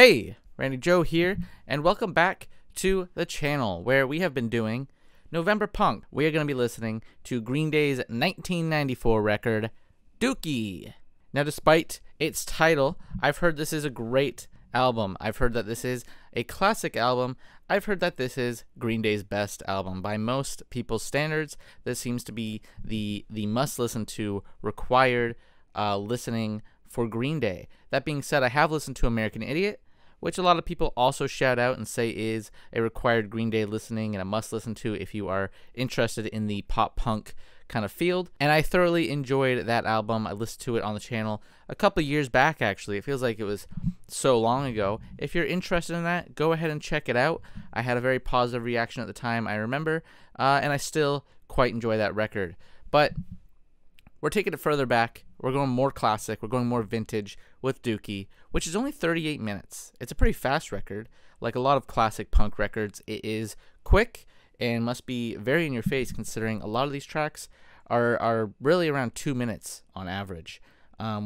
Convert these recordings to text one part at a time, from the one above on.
Hey, Randy Joe here, and welcome back to the channel where we have been doing November Punk. We are going to be listening to Green Day's 1994 record, Dookie. Now, despite its title, I've heard this is a great album. I've heard that this is a classic album. I've heard that this is Green Day's best album. By most people's standards, this seems to be the must-listen to, required listening for Green Day. That being said, I have listened to American Idiot, which a lot of people also shout out and say is a required Green Day listening and a must listen to if you are interested in the pop punk kind of field. And I thoroughly enjoyed that album. I listened to it on the channel a couple years back, actually. It feels like it was so long ago. If you're interested in that, go ahead and check it out. I had a very positive reaction at the time, I remember, and I still quite enjoy that record. But we're taking it further back. We're going more classic. We're going more vintage with Dookie, which is only 38 minutes. It's a pretty fast record. Like a lot of classic punk records, it is quick and must be very in your face, considering a lot of these tracks are really around 2 minutes on average,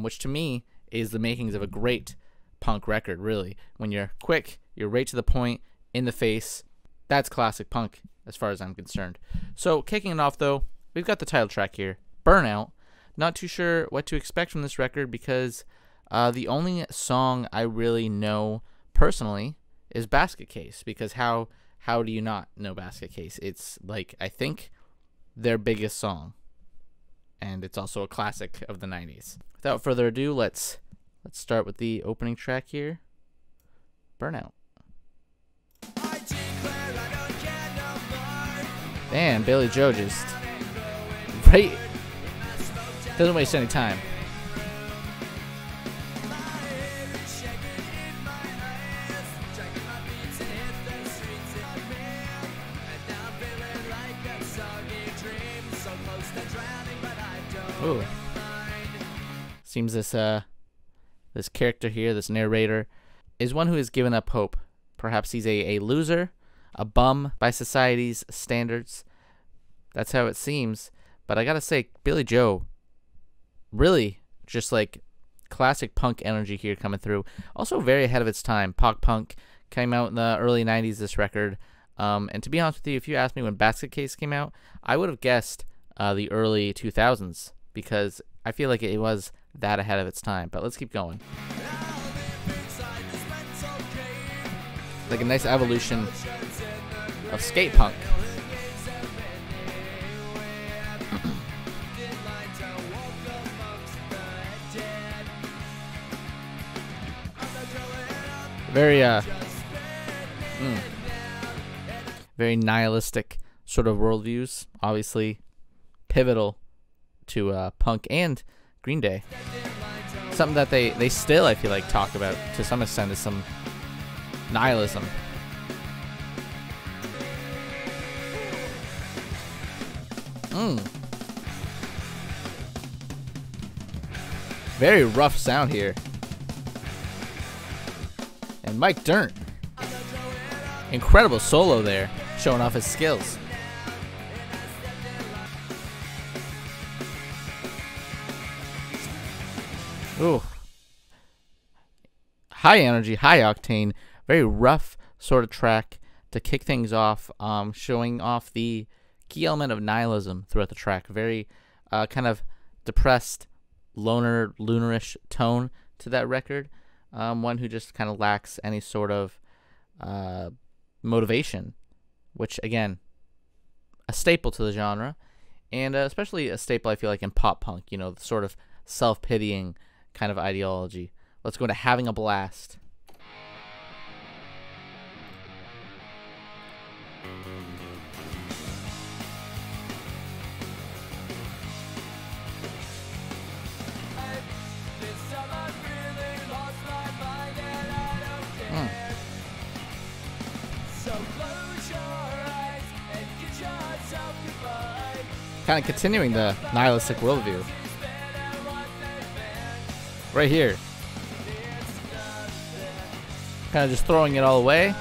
which to me is the makings of a great punk record, really. When you're quick, you're right to the point, in the face. That's classic punk as far as I'm concerned. So kicking it off, though, we've got the title track here, Burnout. Not too sure what to expect from this record because the only song I really know personally is Basket Case, because how do you not know Basket Case? It's like, I think, their biggest song, and it's also a classic of the 90s. Without further ado, let's start with the opening track here, Burnout. Man, Billy Joe just right. Doesn't waste any time. Ooh. Seems this character here, this narrator, is one who has given up hope. Perhaps he's a loser, a bum by society's standards. That's how it seems. But I gotta say, Billy Joe, really just like classic punk energy here coming through. Also very ahead of its time. Pop punk came out in the early 90s, this record. And to be honest with you, if you asked me when Basket Case came out, I would have guessed the early 2000s, because I feel like it was that ahead of its time. But let's keep going. Like a nice evolution of skate punk. Very very nihilistic sort of worldviews, obviously pivotal to punk and Green Day. Something that they still, I feel like, talk about to some extent is some nihilism. Very rough sound here. And Mike Dirnt, incredible solo there, showing off his skills. Ooh. High energy, high octane, very rough sort of track to kick things off, showing off the key element of nihilism throughout the track. Very kind of depressed, loner, lunarish tone to that record. One who just kind of lacks any sort of motivation, which, again, a staple to the genre, and especially a staple, I feel like, in pop punk, you know, the sort of self-pitying kind of ideology. Let's go to Having a Blast. Kind of continuing the nihilistic worldview. Right here. Kind of just throwing it all away.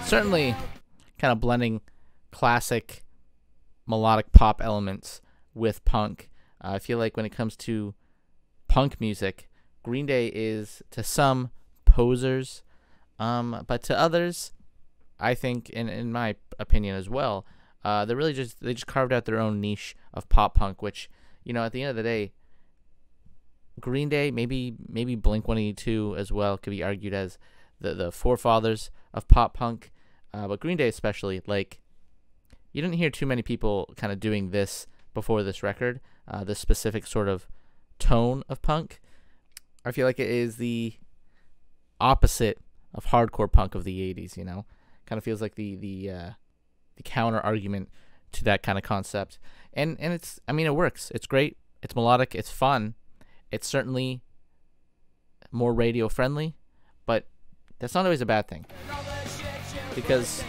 Certainly kind of blending classic melodic pop elements with punk. I feel like when it comes to punk music, Green Day is to some posers, but to others, I think, in my opinion as well, they just carved out their own niche of pop punk, which, you know, at the end of the day, Green Day, maybe Blink-182 as well, could be argued as the forefathers of pop punk, but Green Day especially, like, you didn't hear too many people kind of doing this before this record, this specific sort of tone of punk. I feel like it is the opposite of hardcore punk of the 80s, you know? Kind of feels like the counter argument to that kind of concept. And it's, I mean, it works. It's great. It's melodic. It's fun. It's certainly more radio friendly, but that's not always a bad thing, because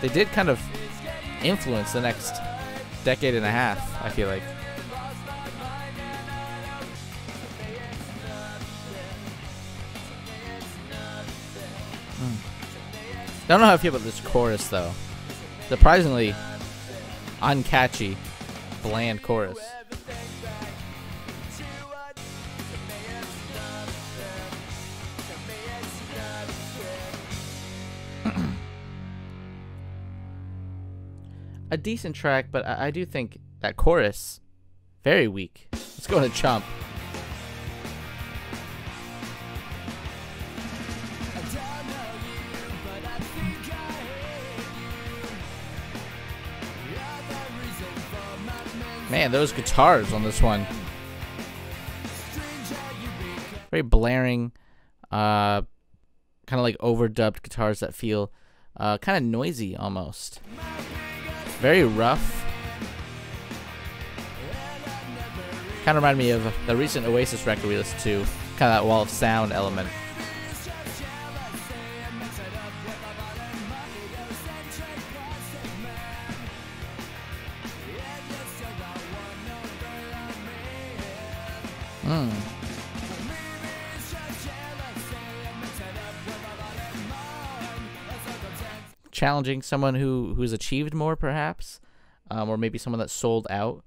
they did kind of influence the next decade and a half, I feel like. Don't know how I feel about this chorus, though. Surprisingly uncatchy, bland chorus. A decent track, but I do think that chorus, very weak. Let's go to Chump. Man, those guitars on this one. Very blaring, kind of like overdubbed guitars that feel kind of noisy almost. Very rough. Kind of remind me of the recent Oasis record we listened to. Kind of that wall of sound element. Challenging someone who's achieved more, perhaps, or maybe someone that's sold out.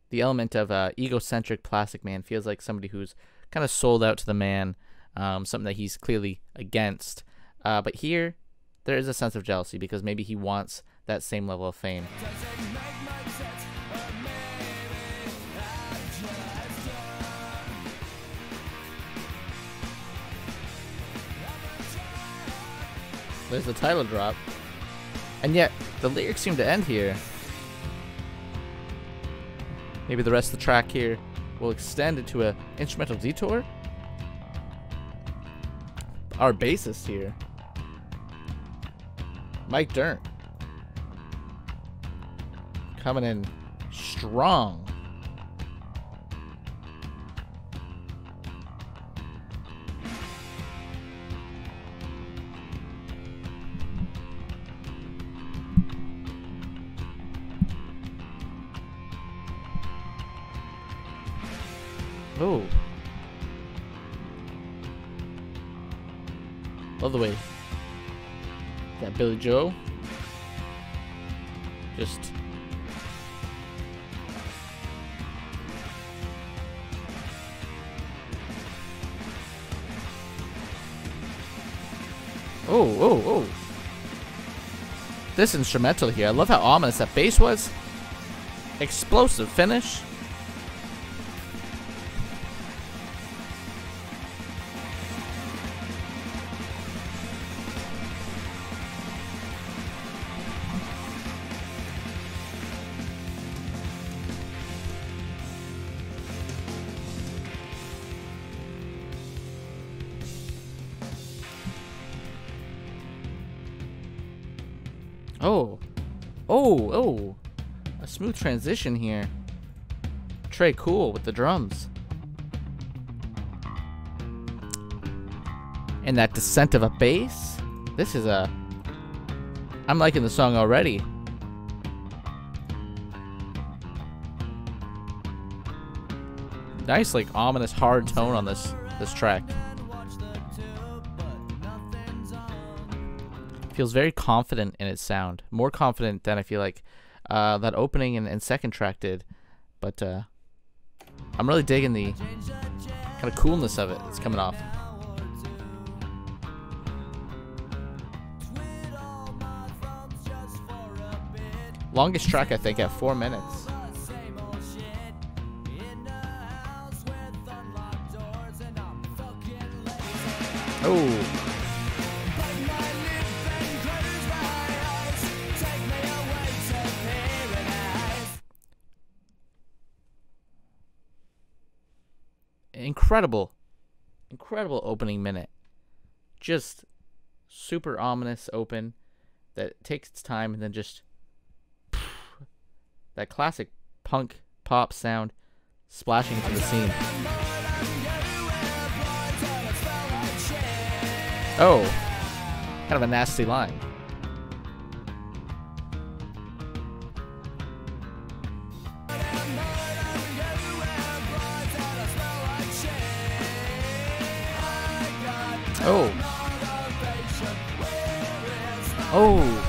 The element of egocentric Plastic Man feels like somebody who's kind of sold out to the man, something that he's clearly against. But here, there is a sense of jealousy because maybe he wants that same level of fame. There's the title drop. And yet, the lyrics seem to end here. Maybe the rest of the track here will extend into an instrumental detour? Our bassist here, Mike Dirnt, coming in strong. Oh. Love the way that Billy Joe just oh. This instrumental here, I love how ominous that bass was. Explosive finish. Oh, a smooth transition here. Trey Cool with the drums. And that descent of a bass. This is I'm liking the song already. Nice, like, ominous hard tone on this track. Feels very confident in its sound. More confident than I feel like that opening and second track did. But I'm really digging the kind of coolness of it that's coming off. Longest track, I think, at 4 minutes. Oh. Incredible opening minute. Just super ominous open that takes its time, and then just that classic punk pop sound splashing into the scene. Oh, kind of a nasty line. Oh. Oh.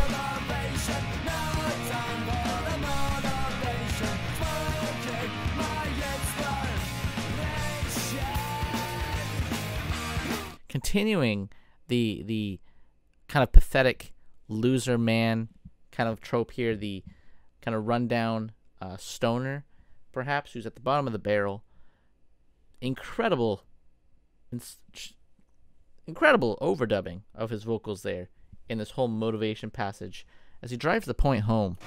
Continuing the kind of pathetic loser man kind of trope here, the kind of rundown stoner, perhaps, who's at the bottom of the barrel. Incredible overdubbing of his vocals there in this whole motivation passage as he drives the point home.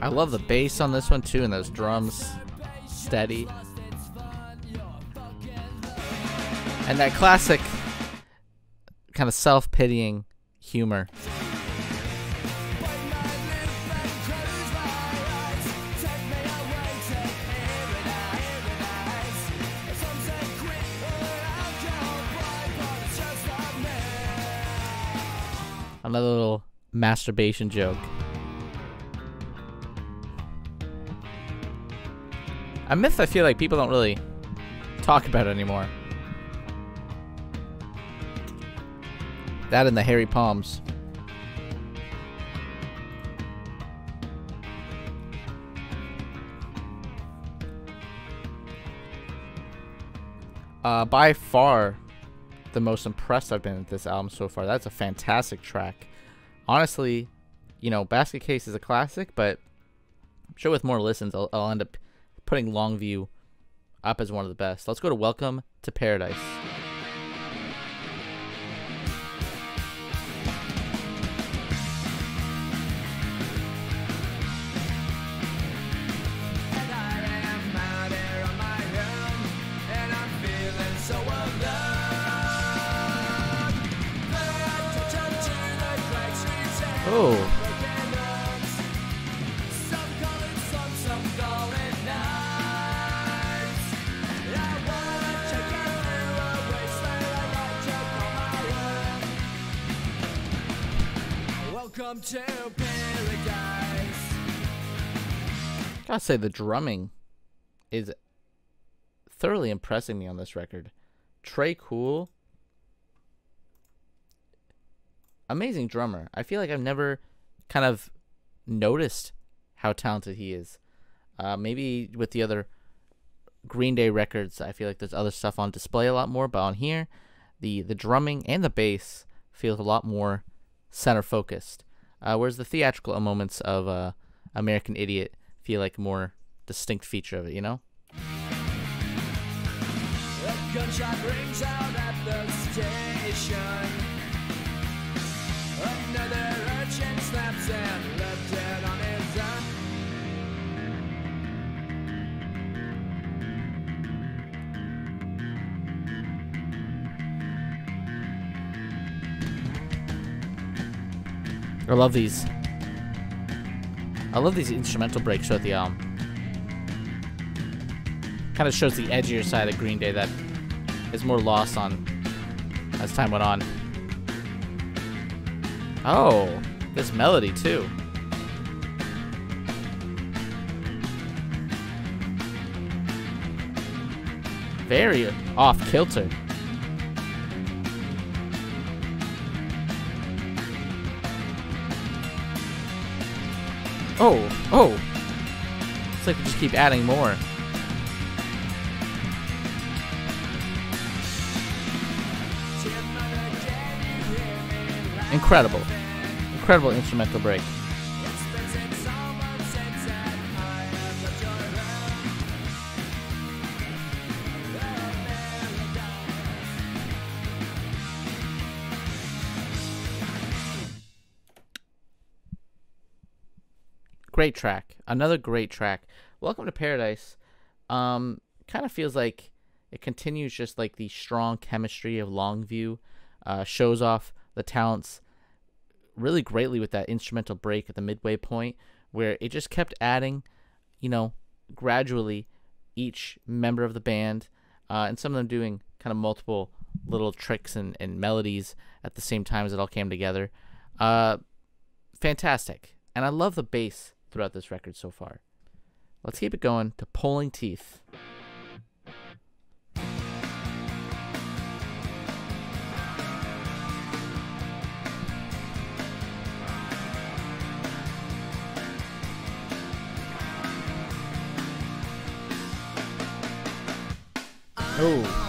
I love the bass on this one too, and those drums steady. And that classic kind of self-pitying humor. Another little masturbation joke. A myth I feel like people don't really talk about anymore. That and the hairy palms. By far the most impressed I've been with this album so far. That's a fantastic track. Honestly, you know, Basket Case is a classic, but I'm sure with more listens, I'll end up putting Longview up as one of the best. Let's go to Welcome to Paradise. Oh. Welcome to paradise. Gotta say, the drumming is thoroughly impressing me on this record. Trey Cool, amazing drummer. I feel like I've never kind of noticed how talented he is. Maybe with the other Green Day records, I feel like there's other stuff on display a lot more, but on here, the drumming and the bass feels a lot more center focused. Whereas the theatrical moments of American Idiot feel like a more distinct feature of it, you know? A gunshot rings out at the station. Another urchin snaps and left dead on his own. I love these. I love these instrumental breaks throughout the album. Kind of shows the edgier side of Green Day that is more lost on as time went on. Oh, this melody too. Very off kilter. Oh. It's like we just keep adding more. Incredible. Incredible instrumental break. Great track. Another great track. Welcome to Paradise. Kind of feels like it continues just like the strong chemistry of Longview. Shows off the talents really greatly with that instrumental break at the midway point, where it just kept adding, you know, gradually each member of the band, and some of them doing kind of multiple little tricks and melodies at the same time as it all came together. Fantastic. And I love the bass throughout this record so far. Let's keep it going to Pulling Teeth. Oh.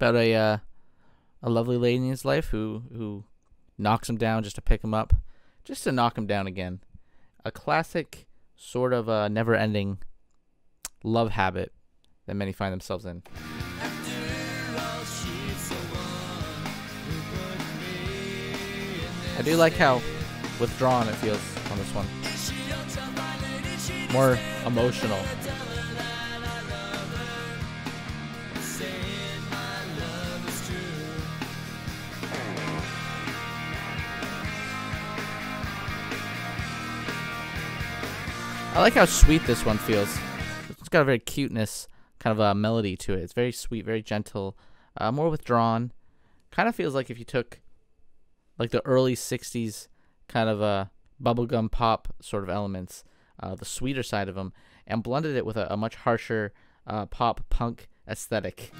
About a lovely lady in his life who knocks him down just to pick him up, just to knock him down again. A classic sort of never-ending love habit that many find themselves in. I do like how withdrawn it feels on this one. More emotional. I like how sweet this one feels. It's got a very cuteness kind of a melody to it. It's very sweet, very gentle, more withdrawn. Kind of feels like if you took like the early 60s kind of bubblegum pop sort of elements, the sweeter side of them, and blended it with a much harsher pop punk aesthetic.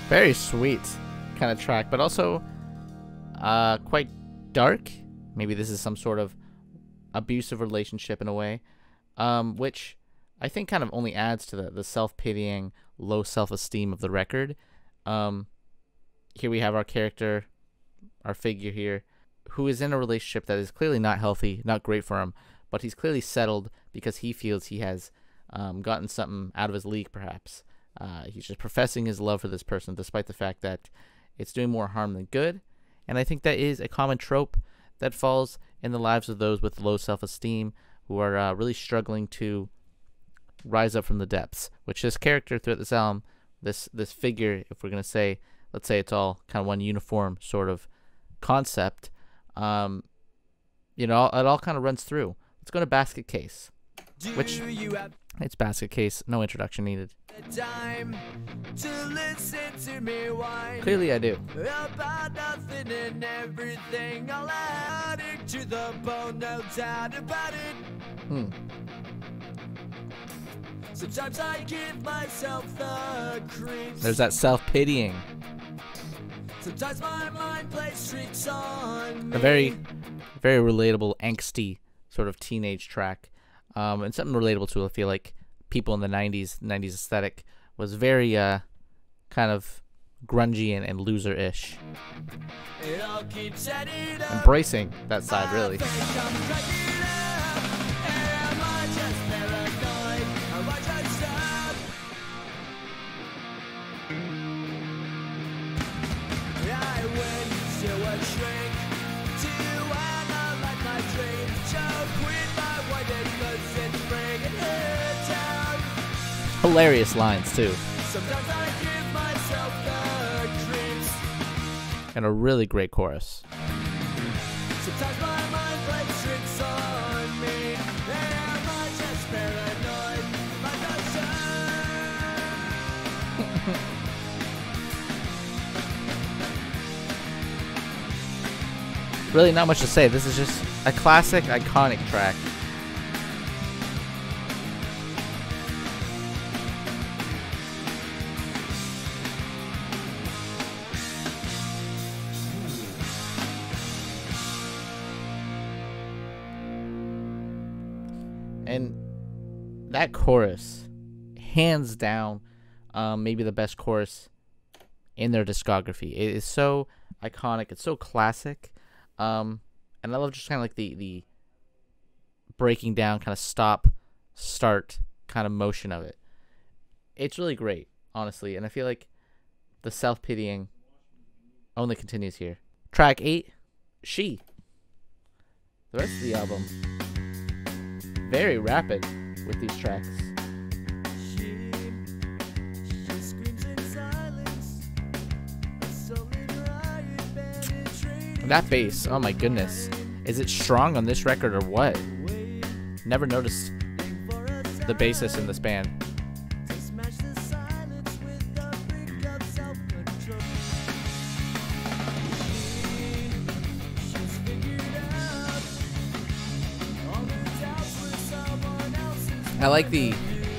Very sweet kind of track, but also quite dark. Maybe this is some sort of abusive relationship in a way, which I think kind of only adds to the self-pitying, low self-esteem of the record. Here we have our character, our figure here, who is in a relationship that is clearly not healthy, not great for him, but he's clearly settled because he feels he has gotten something out of his league, perhaps. He's just professing his love for this person, despite the fact that it's doing more harm than good. And I think that is a common trope that falls in the lives of those with low self-esteem who are really struggling to rise up from the depths, which this character throughout this album, this figure, if we're going to say, let's say it's all kind of one uniform sort of concept, you know, it all kind of runs through. Let's go to Basket Case, which it's Basket Case, no introduction needed. Clearly I do. About nothing and everything, I'll add it to the bone, no doubt about it. Sometimes I give myself the creeps. There's that self-pitying. Sometimes my mind plays tricks on me. A very, very relatable, angsty sort of teenage track. And something relatable to, I feel like, people in the 90s aesthetic was very kind of grungy and loser-ish. Embracing that side, really. Hilarious lines too. And a really great chorus. Sometimes my mind plays tricks on me. Am I just paranoid? Really not much to say. This is just a classic, iconic track. And that chorus, hands down, maybe the best chorus in their discography. It is so iconic. It's so classic. And I love just kind of like the breaking down, kind of stop, start kind of motion of it. It's really great, honestly. And I feel like the self-pitying only continues here. Track 8, She. The rest of the album, very rapid with these tracks. That bass, oh my goodness. Is it strong on this record or what? Never noticed the bassist in this band. I like the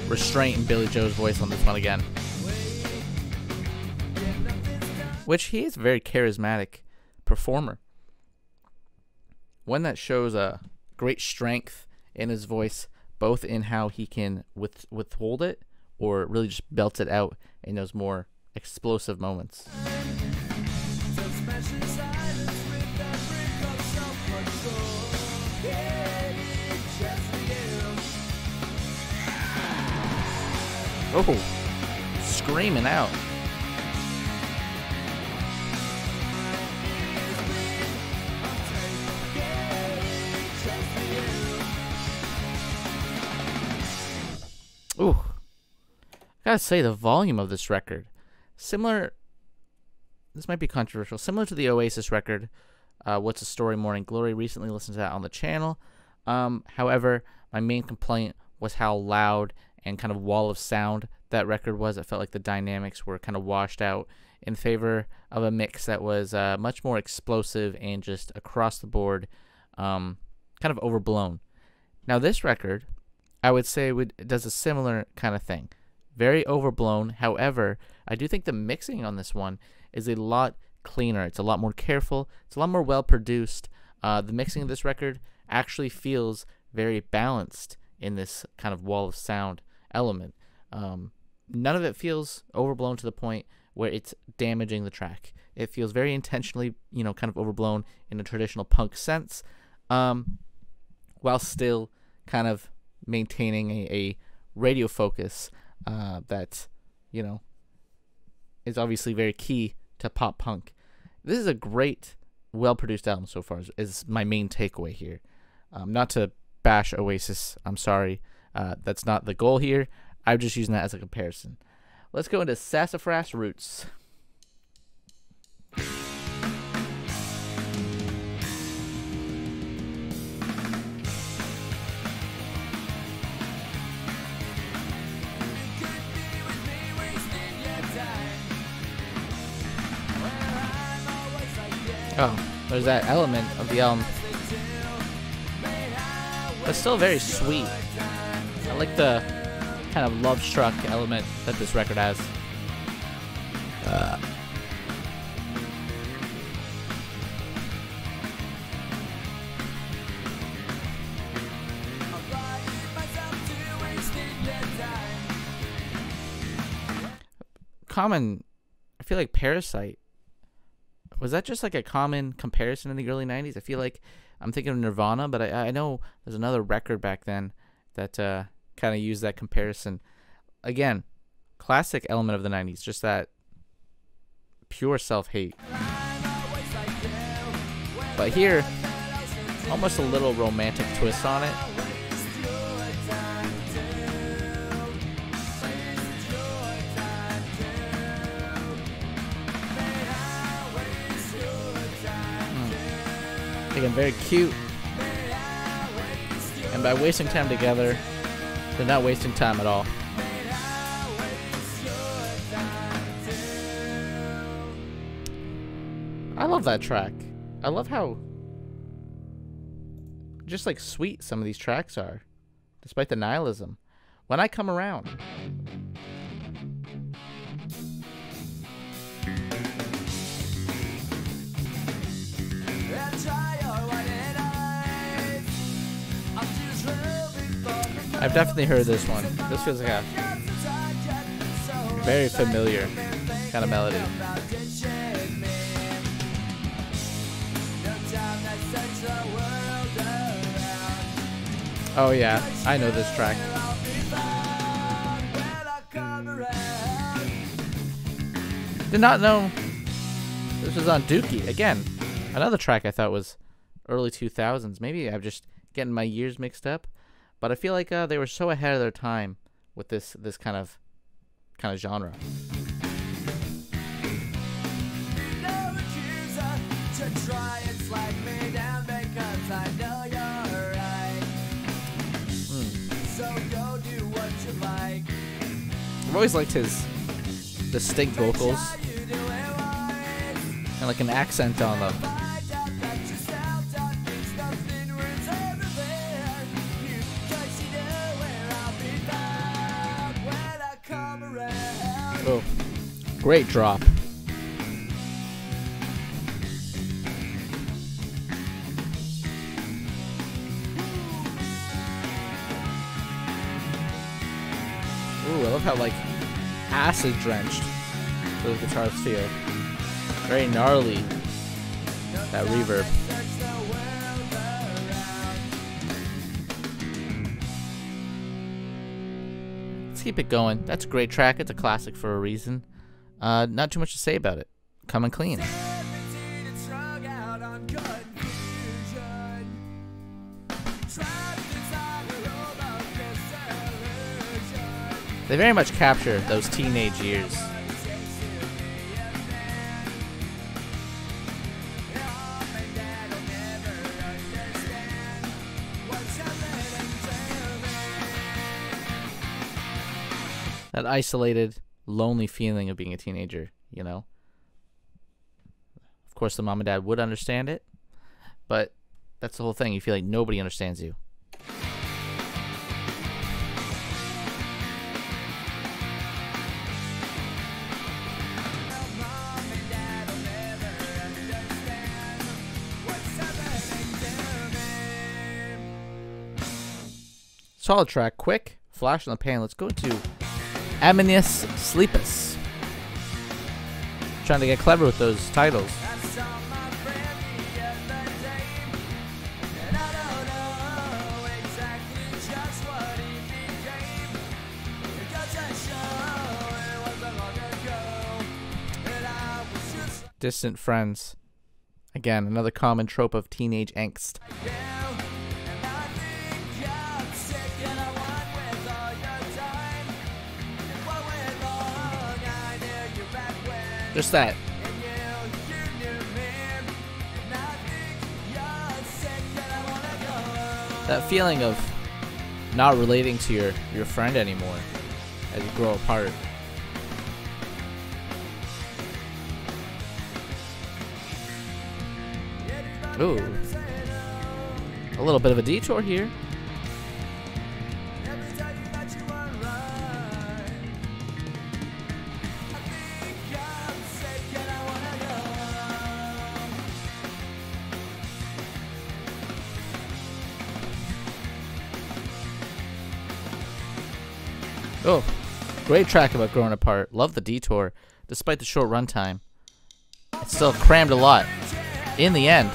restraint in Billy Joe's voice on this one again. Which he is a very charismatic performer. One that shows a great strength in his voice, both in how he can withhold it or really just belts it out in those more explosive moments. Oh, screaming out. Ooh, I gotta say, the volume of this record, similar, this might be controversial, similar to the Oasis record, What's the Story, Morning Glory. Recently listened to that on the channel. However, my main complaint was how loud and kind of wall of sound that record was. It felt like the dynamics were kind of washed out in favor of a mix that was much more explosive and just across the board, kind of overblown. Now this record, I would say does a similar kind of thing. Very overblown. However, I do think the mixing on this one is a lot cleaner. It's a lot more careful. It's a lot more well produced. The mixing of this record actually feels very balanced in this kind of wall of sound element. None of it feels overblown to the point where it's damaging the track. It feels very intentionally, kind of overblown in a traditional punk sense, while still kind of maintaining a radio focus that is obviously very key to pop punk. This is a great, well-produced album so far, is my main takeaway here. Not to bash Oasis, I'm sorry. That's not the goal here. I'm just using that as a comparison. Let's go into Sassafras Roots. Oh, there's that element of the album. But still very sweet. I like the kind of love-struck element that this record has. Common I feel like Parasite, was that just like a common comparison in the early 90s? I feel like I'm thinking of Nirvana, but I know there's another record back then that kind of used that comparison. Again, classic element of the 90s, just that pure self-hate. But here, almost a little romantic twist on it. Again, very cute. And by wasting time together, they're not wasting time at all. I love that track. I love how just like sweet some of these tracks are, despite the nihilism. When I Come Around. I've definitely heard this one. This feels like a very familiar kind of melody. Oh yeah, I know this track. Did not know this was on Dookie. Again, another track I thought was early 2000s. Maybe I'm just getting my years mixed up. But I feel like they were so ahead of their time with this kind of genre. I've always liked his distinct vocals and like an accent on them. Oh, great drop. Ooh, I love how like acid drenched those guitars feel. Very gnarly. That reverb. Keep it going. That's a great track. It's a classic for a reason. Not too much to say about it. Coming clean. They very much capture those teenage years. That isolated, lonely feeling of being a teenager, you know? Of course, the mom and dad would understand it, but that's the whole thing. You feel like nobody understands you. Solid track, quick, flash in the pan. Let's go to Amenius Sleepus. Trying to get clever with those titles. Distant friends. Again, another common trope of teenage angst. Just that. That feeling of not relating to your friend anymore as you grow apart. Ooh. A little bit of a detour here. Oh, Great track about growing apart. Love the detour. Despite the short runtime, it still crammed a lot. In the end,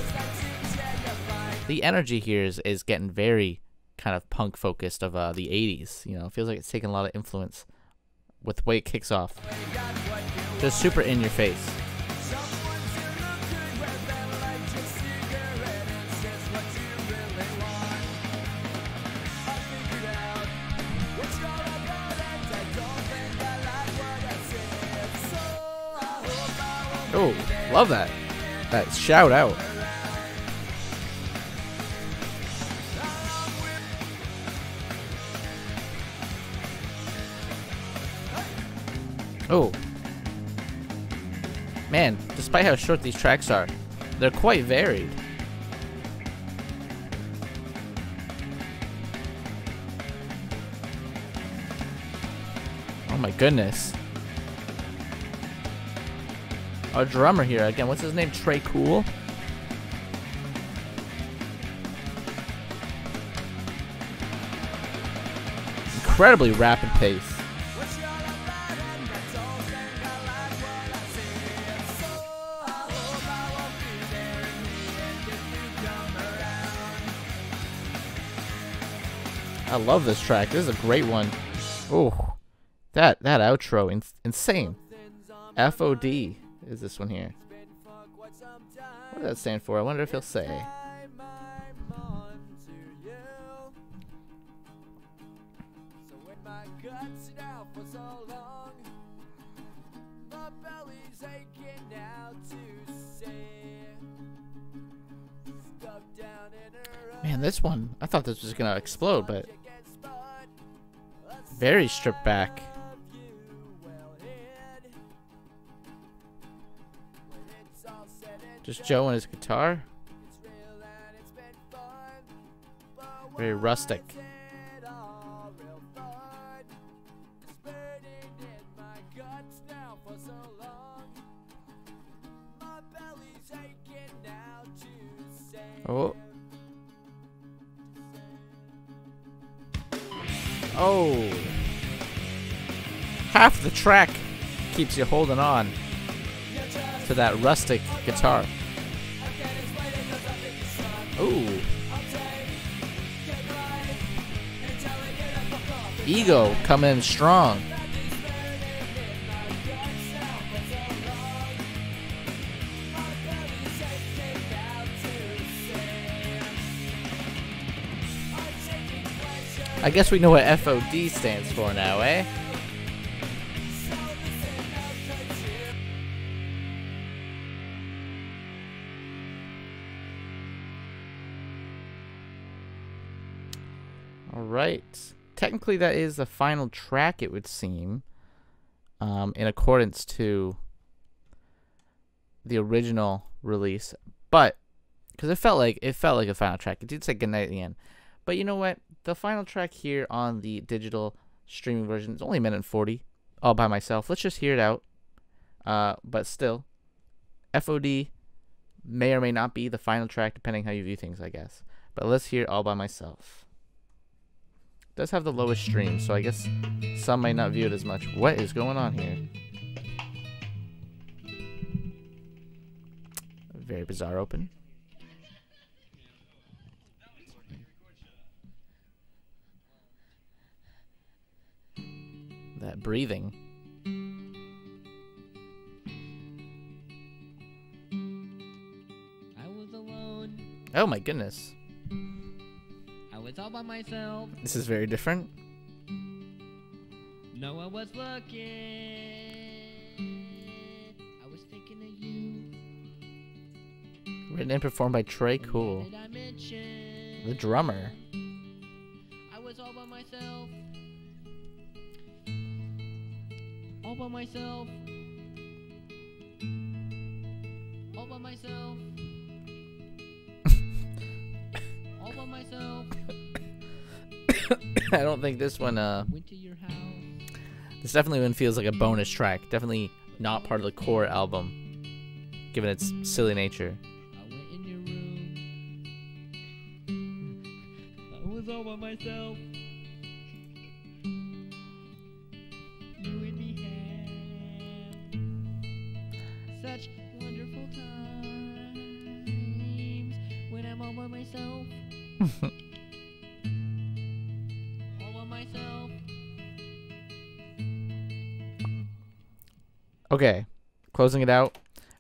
the energy here is getting very kind of punk focused of the 80s. You know, it feels like it's taking a lot of influence with the way it kicks off. Just super in your face. Oh, love that. That shout out. Oh. Man, despite how short these tracks are, they're quite varied. Oh my goodness. Our drummer here, again, what's his name? Trey Cool? Incredibly rapid pace. I love this track. This is a great one. Oh, that outro, insane. FOD is this one here. What does that stand for? I wonder if he'll say. Man, this one, I thought this was gonna explode, but very stripped back. Just Joe and his guitar. Very rustic. Oh. Oh. Half the track keeps you holding on to that rustic guitar. Ooh. Ego coming in strong. I guess we know what FOD stands for now, eh? Alright. Technically that is the final track, it would seem. In accordance to the original release. But because it felt like a final track. It did say goodnight at the end. But you know what? The final track here on the digital streaming version is only a minute and 40 all by myself. Let's just hear it out. But still, FOD may or may not be the final track depending how you view things, I guess. But let's hear it all by myself. It does have the lowest stream, so I guess some might not view it as much. What is going on here? Very bizarre open. That breathing. I was alone. Oh my goodness. I was all by myself. This is very different. No one was looking. I was thinking of you. Written and performed by Trey Cool, the drummer. I was all by myself. All by myself. All by myself. All by myself. I don't think this one, Went to your house. this definitely one feels like a bonus track. Definitely not part of the core album, given its silly nature. I went in your room. I was all by myself. Okay, closing it out.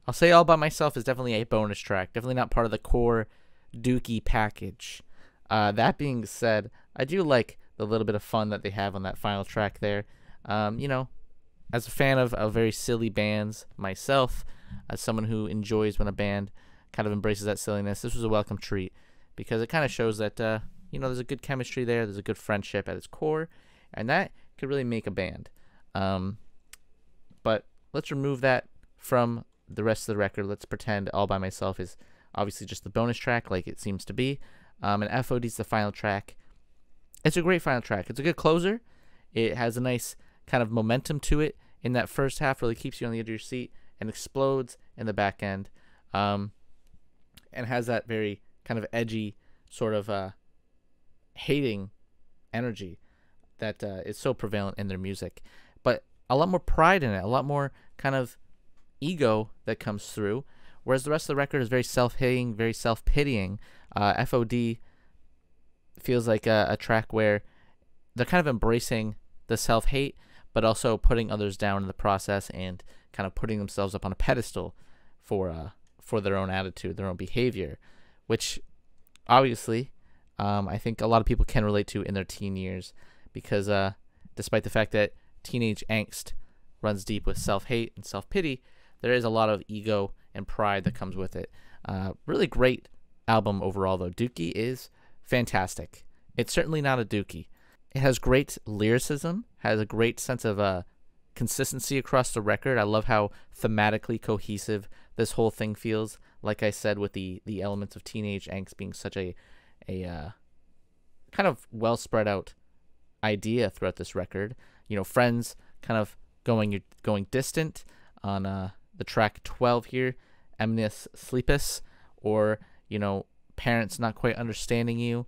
I'll say All By Myself is definitely a bonus track. Definitely not part of the core Dookie package. That being said, I do like the little bit of fun that they have on that final track there. You know, as a fan of very silly bands myself, as someone who enjoys when a band kind of embraces that silliness, this was a welcome treat because it kind of shows that, you know, there's a good chemistry there. There's a good friendship at its core, and that could really make a band. But let's remove that from the rest of the record. Let's pretend All By Myself is obviously just the bonus track like it seems to be. And FOD's the final track. It's a great final track. It's a good closer. It has a nice kind of momentum to it in that first half, really keeps you on the edge of your seat and explodes in the back end. And has that very kind of edgy sort of hating energy that is so prevalent in their music. But a lot more pride in it, a lot more kind of ego that comes through, whereas the rest of the record is very self-hating, very self-pitying. FOD feels like a track where they're kind of embracing the self-hate, but also putting others down in the process and kind of putting themselves up on a pedestal for their own attitude, their own behavior, which obviously I think a lot of people can relate to in their teen years because despite the fact that teenage angst runs deep with self-hate and self-pity, there is a lot of ego and pride that comes with it. Really great album overall, though. Dookie is fantastic. It's certainly not a Dookie. It has great lyricism, has a great sense of consistency across the record. I love how thematically cohesive this whole thing feels. Like I said, with the elements of teenage angst being such a kind of well spread out idea throughout this record. You know, friends kind of going distant on the track 12 here, Emnus Sleepus, or, you know, parents not quite understanding you,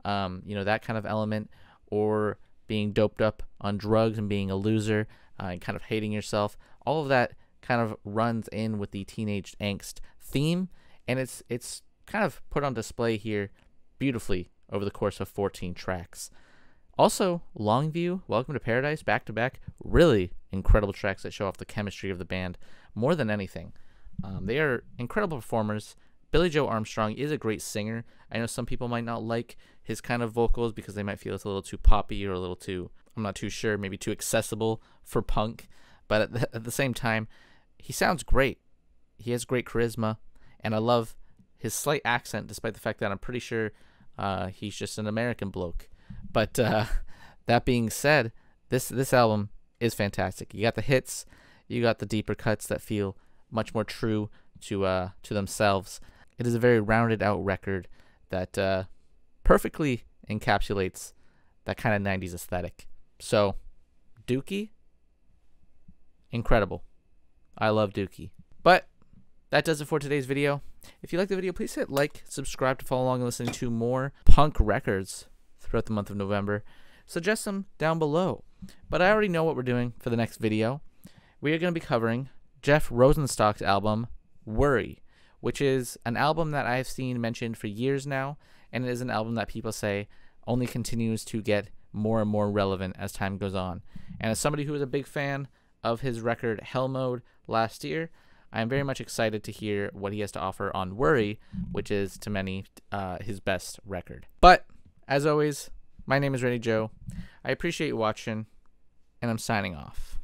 you know, that kind of element, or being doped up on drugs and being a loser and kind of hating yourself. All of that kind of runs in with the teenage angst theme, and it's kind of put on display here beautifully over the course of 14 tracks. Also, Longview, Welcome to Paradise, back-to-back, really incredible tracks that show off the chemistry of the band more than anything. They are incredible performers. Billy Joe Armstrong is a great singer. I know some people might not like his kind of vocals because they might feel it's a little too poppy or a little too, I'm not too sure, maybe too accessible for punk. But at the same time, he sounds great. He has great charisma, and I love his slight accent, despite the fact that I'm pretty sure he's just an American bloke. But that being said, this album is fantastic. You got the hits, you got the deeper cuts that feel much more true to themselves. It is a very rounded out record that perfectly encapsulates that kind of 90s aesthetic. So, Dookie, incredible. I love Dookie. But that does it for today's video. If you like the video, please hit like, subscribe to follow along and listen to more punk records throughout the month of November. Suggest them down below. But I already know what we're doing for the next video. We are going to be covering Jeff Rosenstock's album, Worry, which is an album that I've seen mentioned for years now, and it is an album that people say only continues to get more and more relevant as time goes on. And as somebody who was a big fan of his record Hell Mode last year, I am very much excited to hear what he has to offer on Worry, which is to many his best record. But as always, my name is Ready Joe. I appreciate you watching, and I'm signing off.